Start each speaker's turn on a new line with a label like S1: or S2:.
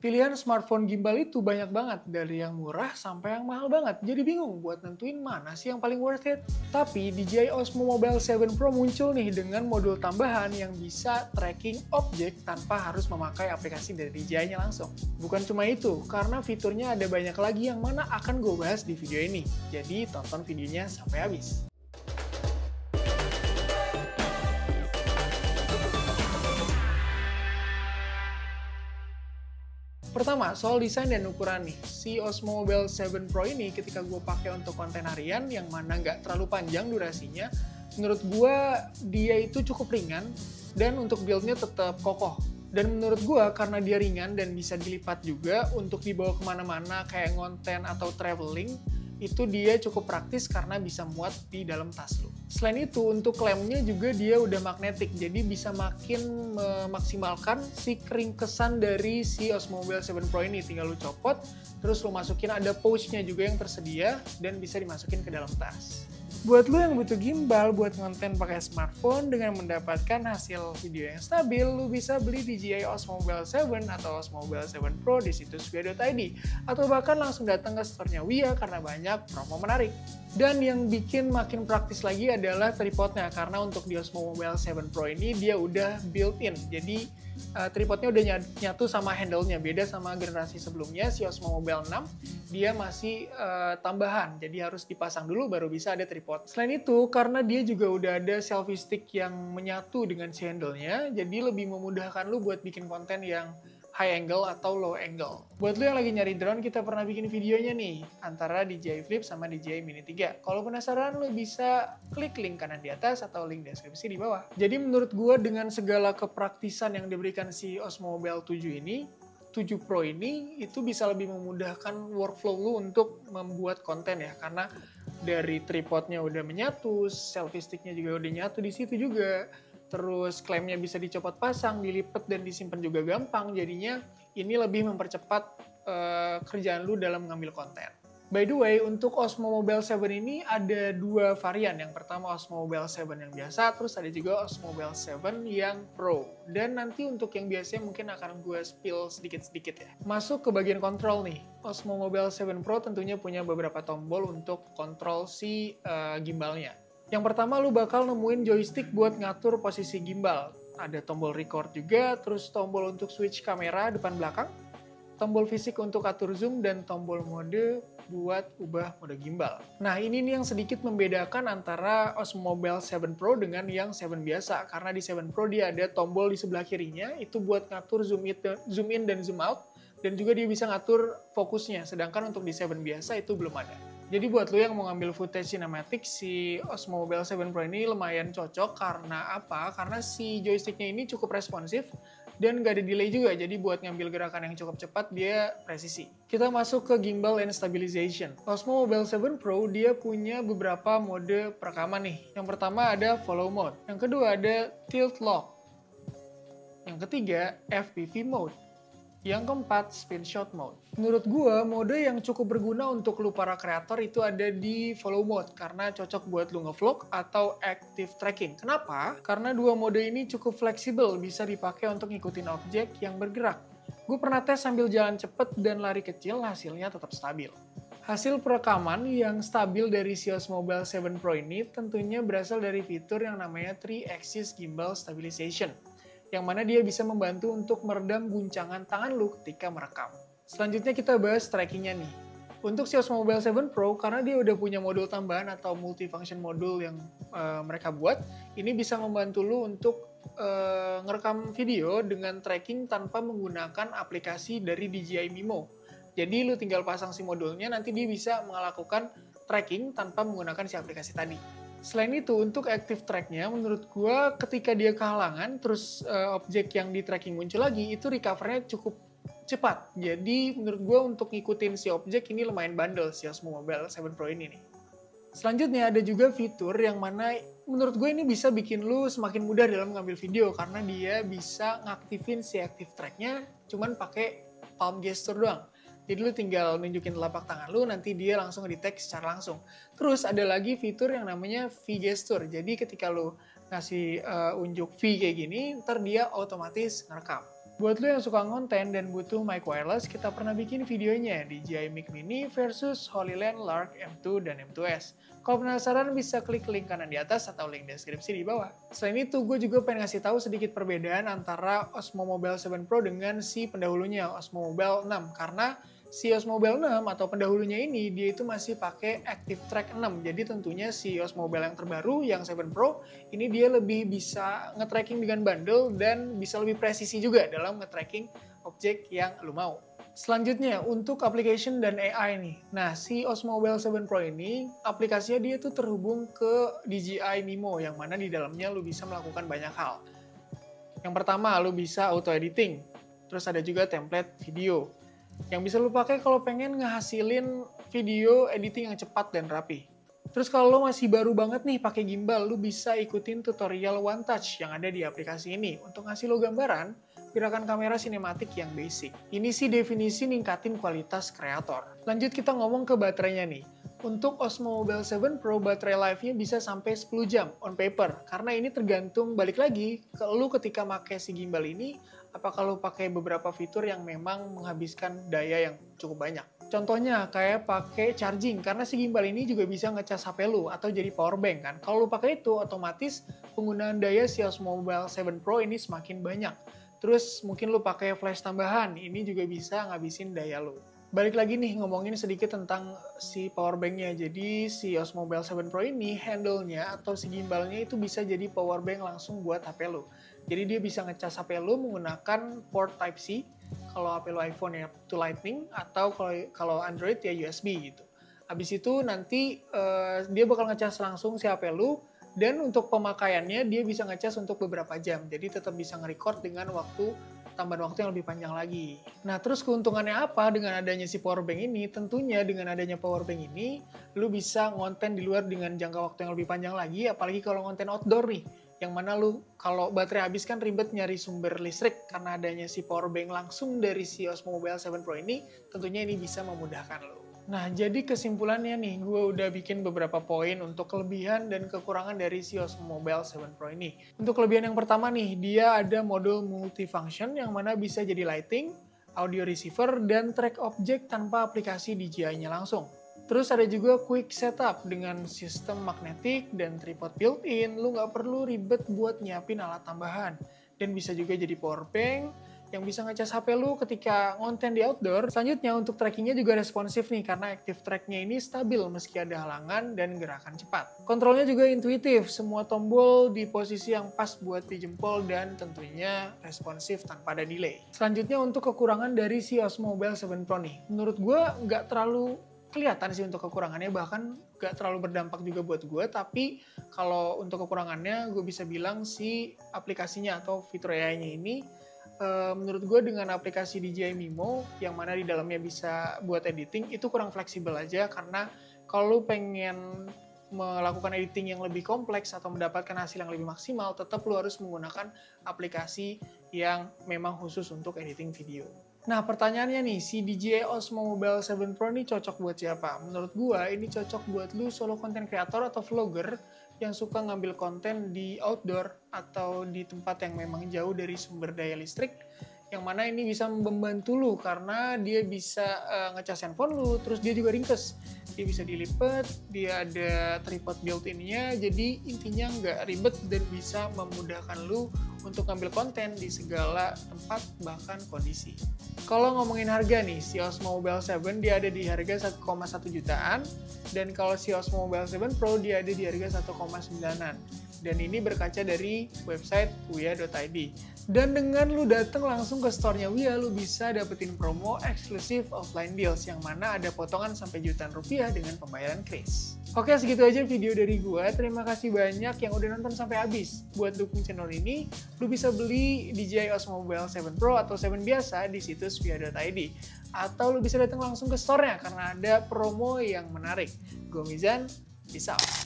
S1: Pilihan smartphone gimbal itu banyak banget, dari yang murah sampai yang mahal banget. Jadi bingung buat nentuin mana sih yang paling worth it. Tapi DJI Osmo Mobile 7 Pro muncul nih dengan modul tambahan yang bisa tracking objek tanpa harus memakai aplikasi dari DJI-nya langsung. Bukan cuma itu, karena fiturnya ada banyak lagi yang mana akan gue bahas di video ini. Jadi tonton videonya sampai habis. Pertama, soal desain dan ukuran nih. Si Osmo Mobile 7 Pro ini ketika gue pakai untuk konten harian yang mana nggak terlalu panjang durasinya, menurut gue dia itu cukup ringan dan untuk build-nya tetap kokoh. Dan menurut gue karena dia ringan dan bisa dilipat juga untuk dibawa kemana-mana kayak ngonten atau traveling, itu dia cukup praktis karena bisa muat di dalam tas lo. Selain itu, untuk lemnya juga dia udah magnetik, jadi bisa makin memaksimalkan si keringkesan dari si Osmo Mobile 7 Pro ini. Tinggal lu copot, terus lu masukin, ada pouch-nya juga yang tersedia, dan bisa dimasukin ke dalam tas. Buat lu yang butuh gimbal buat ngonten pakai smartphone dengan mendapatkan hasil video yang stabil, lu bisa beli DJI Osmo Mobile 7 atau Osmo Mobile 7 Pro di situs wia.id, atau bahkan langsung datang ke store-nya Wia karena banyak promo menarik. Dan yang bikin makin praktis lagi adalah tripodnya, karena untuk di Osmo Mobile 7 Pro ini dia udah built-in, jadi tripodnya udah nyatu sama handle-nya. Beda sama generasi sebelumnya, si Osmo Mobile 6 dia masih tambahan, jadi harus dipasang dulu baru bisa ada tripod. Selain itu, karena dia juga udah ada selfie stick yang menyatu dengan si handle-nya, jadi lebih memudahkan lu buat bikin konten yang high angle atau low angle. Buat lu yang lagi nyari drone, kita pernah bikin videonya nih, antara DJI Flip sama DJI Mini 3. Kalau penasaran, lu bisa klik link kanan di atas atau link deskripsi di bawah. Jadi menurut gue dengan segala kepraktisan yang diberikan si Osmo Mobile 7 ini, 7 Pro ini, itu bisa lebih memudahkan workflow lu untuk membuat konten ya, karena dari tripodnya udah menyatu, selfie sticknya juga udah nyatu di situ juga. Terus klaimnya bisa dicopot pasang, dilipat, dan disimpan juga gampang. Jadinya ini lebih mempercepat kerjaan lu dalam mengambil konten. By the way, untuk Osmo Mobile 7 ini ada dua varian. Yang pertama Osmo Mobile 7 yang biasa, terus ada juga Osmo Mobile 7 yang Pro. Dan nanti untuk yang biasanya mungkin akan gue spill sedikit-sedikit ya. Masuk ke bagian kontrol nih. Osmo Mobile 7 Pro tentunya punya beberapa tombol untuk kontrol si gimbalnya. Yang pertama, lu bakal nemuin joystick buat ngatur posisi gimbal. Ada tombol record juga, terus tombol untuk switch kamera depan belakang, tombol fisik untuk atur zoom, dan tombol mode buat ubah mode gimbal. Nah, ini nih yang sedikit membedakan antara Osmo Mobile 7 Pro dengan yang 7 biasa. Karena di 7 Pro dia ada tombol di sebelah kirinya, itu buat ngatur zoom in dan zoom out, dan juga dia bisa ngatur fokusnya. Sedangkan untuk di 7 biasa itu belum ada. Jadi buat lo yang mau ngambil footage cinematic, si Osmo Mobile 7 Pro ini lumayan cocok. Karena apa? Karena si joysticknya ini cukup responsif dan nggak ada delay juga. Jadi buat ngambil gerakan yang cukup cepat, dia presisi. Kita masuk ke gimbal and stabilization. Osmo Mobile 7 Pro dia punya beberapa mode perekaman nih. Yang pertama ada follow mode. Yang kedua ada tilt lock. Yang ketiga FPV mode. Yang keempat, spin shot mode. Menurut gue, mode yang cukup berguna untuk lu para kreator itu ada di follow mode, karena cocok buat lu ngevlog atau active tracking. Kenapa? Karena dua mode ini cukup fleksibel, bisa dipakai untuk ngikutin objek yang bergerak. Gue pernah tes sambil jalan cepet dan lari kecil, hasilnya tetap stabil. Hasil perekaman yang stabil dari si Osmo Mobile 7 Pro ini tentunya berasal dari fitur yang namanya 3-axis gimbal stabilization, yang mana dia bisa membantu untuk meredam guncangan tangan lu ketika merekam. Selanjutnya kita bahas trackingnya nih. Untuk si Osmo Mobile 7 Pro, karena dia udah punya modul tambahan atau multifunction modul yang mereka buat, ini bisa membantu lu untuk ngerekam video dengan tracking tanpa menggunakan aplikasi dari DJI Mimo. Jadi lu tinggal pasang si modulnya, nanti dia bisa melakukan tracking tanpa menggunakan si aplikasi tadi. Selain itu, untuk active track-nya, menurut gue ketika dia kehalangan, terus objek yang di tracking muncul lagi, itu recover-nya cukup cepat. Jadi menurut gue untuk ngikutin si objek ini lumayan bandel si Osmo Mobile 7 Pro ini nih. Selanjutnya ada juga fitur yang mana menurut gue ini bisa bikin lu semakin mudah dalam mengambil video, karena dia bisa ngaktifin si active track-nya cuman pakai palm gesture doang. Jadi lu tinggal nunjukin telapak tangan lu, nanti dia langsung nge-detect secara langsung. Terus ada lagi fitur yang namanya V-gesture. Jadi ketika lu ngasih unjuk V kayak gini, ntar dia otomatis ngerekam. Buat lo yang suka ngonten dan butuh mic wireless, kita pernah bikin videonya DJI Mic Mini versus HoloLens Lark M2 dan M2S. Kalau penasaran bisa klik link kanan di atas atau link deskripsi di bawah. Selain itu, gue juga pengen ngasih tahu sedikit perbedaan antara Osmo Mobile 7 Pro dengan si pendahulunya Osmo Mobile 6, karena si Osmo Mobile 6 atau pendahulunya ini, dia itu masih pakai Active Track 6. Jadi tentunya si Osmo Mobile yang terbaru, yang 7 Pro, ini dia lebih bisa nge-tracking dengan bundle dan bisa lebih presisi juga dalam nge-tracking objek yang lu mau. Selanjutnya, untuk application dan AI nih. Nah, si Osmo Mobile 7 Pro ini, aplikasinya dia tuh terhubung ke DJI Mimo, yang mana di dalamnya lu bisa melakukan banyak hal. Yang pertama, lu bisa auto editing. Terus ada juga template video yang bisa lu pakai kalau pengen ngehasilin video editing yang cepat dan rapi. Terus kalau lo masih baru banget nih pakai gimbal, lu bisa ikutin tutorial One Touch yang ada di aplikasi ini untuk ngasih lo gambaran gerakan kamera sinematik yang basic. Ini sih definisi ningkatin kualitas kreator. Lanjut kita ngomong ke baterainya nih. Untuk Osmo Mobile 7 Pro, baterai life-nya bisa sampai 10 jam on paper. Karena ini tergantung balik lagi ke lu ketika pakai si gimbal ini, apakah lu pakai beberapa fitur yang memang menghabiskan daya yang cukup banyak. Contohnya kayak pakai charging, karena si gimbal ini juga bisa ngecas HP lu atau jadi power bank kan. Kalau lu pakai itu, otomatis penggunaan daya si Osmo Mobile 7 Pro ini semakin banyak. Terus mungkin lu pakai flash tambahan, ini juga bisa ngabisin daya lu. Balik lagi nih ngomongin sedikit tentang si power bank-nya. Jadi si Osmo Mobile 7 Pro ini handle-nya atau si gimbalnya itu bisa jadi power bank langsung buat HP lu. Jadi dia bisa ngecas HP lu menggunakan port Type-C. Kalau HP lu iPhone ya to Lightning, atau kalau Android ya USB gitu. Habis itu nanti dia bakal ngecas langsung si HP lu. Dan untuk pemakaiannya dia bisa ngecas untuk beberapa jam. Jadi tetap bisa nge-record dengan tambahan waktu yang lebih panjang lagi. Nah, terus keuntungannya apa dengan adanya si powerbank ini? Tentunya dengan adanya powerbank ini, lu bisa ngonten di luar dengan jangka waktu yang lebih panjang lagi, apalagi kalau ngonten outdoor nih. Yang mana lu kalau baterai habis kan ribet nyari sumber listrik, karena adanya si powerbank langsung dari si Osmo Mobile 7 Pro ini, tentunya ini bisa memudahkan lu. Nah, jadi kesimpulannya nih, gue udah bikin beberapa poin untuk kelebihan dan kekurangan dari si Osmo Mobile 7 Pro ini. Untuk kelebihan yang pertama nih, dia ada modul multifunction yang mana bisa jadi lighting, audio receiver, dan track objek tanpa aplikasi DJI-nya langsung. Terus ada juga quick setup dengan sistem magnetik dan tripod built-in, lu nggak perlu ribet buat nyiapin alat tambahan. Dan bisa juga jadi power bank, yang bisa ngecas HP lu ketika ngonten di outdoor. Selanjutnya untuk trackingnya juga responsif nih, karena active track-nya ini stabil meski ada halangan dan gerakan cepat. Kontrolnya juga intuitif, semua tombol di posisi yang pas buat di jempol dan tentunya responsif tanpa ada delay. Selanjutnya untuk kekurangan dari si Osmo Mobile 7 Pro nih, menurut gue nggak terlalu kelihatan sih untuk kekurangannya, bahkan nggak terlalu berdampak juga buat gue, tapi kalau untuk kekurangannya gue bisa bilang si aplikasinya atau fitur AI-nya ini menurut gue dengan aplikasi DJI Mimo yang mana di dalamnya bisa buat editing itu kurang fleksibel aja, karena kalau lu pengen melakukan editing yang lebih kompleks atau mendapatkan hasil yang lebih maksimal, tetap lu harus menggunakan aplikasi yang memang khusus untuk editing video. Nah, pertanyaannya nih, si DJI Osmo Mobile 7 Pro ini cocok buat siapa? Menurut gua ini cocok buat lu solo content creator atau vlogger yang suka ngambil konten di outdoor atau di tempat yang memang jauh dari sumber daya listrik, yang mana ini bisa membantu lu karena dia bisa ngecas handphone lu, terus dia juga ringkes, dia bisa dilipat, dia ada tripod built-in-nya, jadi intinya nggak ribet dan bisa memudahkan lu untuk ngambil konten di segala tempat bahkan kondisi. Kalau ngomongin harga nih, si Osmo Mobile 7 dia ada di harga 1,1 jutaan, dan kalau si Osmo Mobile 7 Pro dia ada di harga 1,9an. Dan ini berkaca dari website ouya.id. Dan dengan lu datang langsung ke store-nya Ouya, lu bisa dapetin promo eksklusif offline deals, yang mana ada potongan sampai jutaan rupiah dengan pembayaran kris. Oke, segitu aja video dari gua. Terima kasih banyak yang udah nonton sampai habis. Buat dukung channel ini, lu bisa beli DJI Osmo Mobile 7 Pro atau 7 biasa di situs ouya.id. Atau lu bisa datang langsung ke store-nya karena ada promo yang menarik. Gua Mizan, peace out.